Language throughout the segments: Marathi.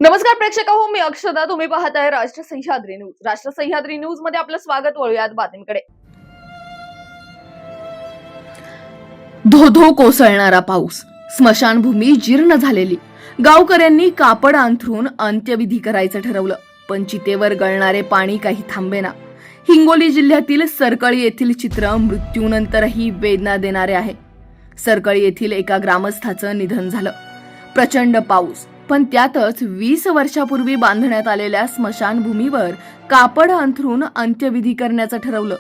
नमस्कार प्रेक्षक हो, मी अक्षदा. तुम्ही पाहताय राष्ट्र सह्याद्री न्यूज. राष्ट्र सह्याद्री न्यूज मध्ये आपलं स्वागत. वळूयात बातमीकडे. धो-धो कोसळणारा पाऊस, स्मशानभूमी जीर्ण झालेली. गावकऱ्यांनी कापड अंथरून अंत्यविधी करायचं ठरवलं, पण चितेवर गळणारे पाणी काही थांबेना. हिंगोली जिल्ह्यातील सरकळी येथील चित्र मृत्यूनंतरही वेदना देणारे आहे. सरकळी येथील एका ग्रामस्थाचं निधन झालं. प्रचंड पाऊस, पण त्यातच 20 वर्षापूर्वी बांधण्यात आलेल्या स्मशानभूमीवर कापड अंथरून अंत्यविधी करण्याचं ठरवलं.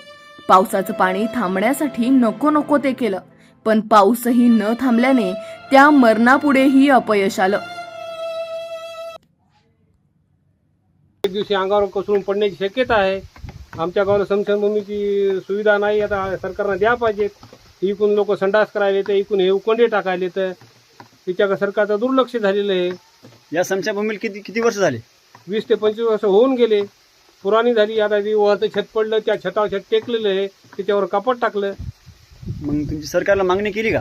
पावसाचं पाणी थांबण्यासाठी नको नको ते केलं, पण पाऊसही न थांबल्याने त्या मरणापुढेही अपयश आलं. एक दिवशी अंगावर कोसळून पडण्याची शक्यता आहे. आमच्या गावाला स्मशानभूमीची सुविधा नाही. आता सरकारनं द्या पाहिजेत. इकून लोक संडास करायले तर इकून हे उकोंडे टाकायले तर तिच्याकडे सरकारचं दुर्लक्ष झालेलं आहे. या स्मशानभूमीला किती किती वर्ष झाले? 20 ते 25 वर्ष होऊन गेले. पुराणी झाली. आता ती वरचं छत पडलं, त्या छतावर छत टेकलेलं आहे, त्याच्यावर कापड टाकलं. मग तुमची सरकारला मागणी केली का?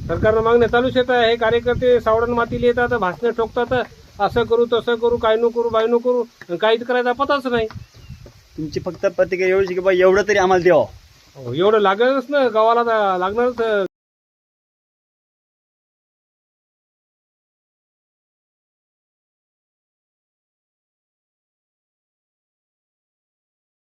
सरकारनं मागण्या चालूच येत आहे. कार्यकर्ते सावडण मातीला येतात, भाषणं ठोकतात, असं करू तसं करू, काय नो करू बाय नो करू, काहीच करायचा पताच नाही. तुमची फक्त प्रतिक्रिया एवढी की बा एवढं तरी आम्हाला द्यावं. एवढं लागणारच ना, गावाला लागणारच.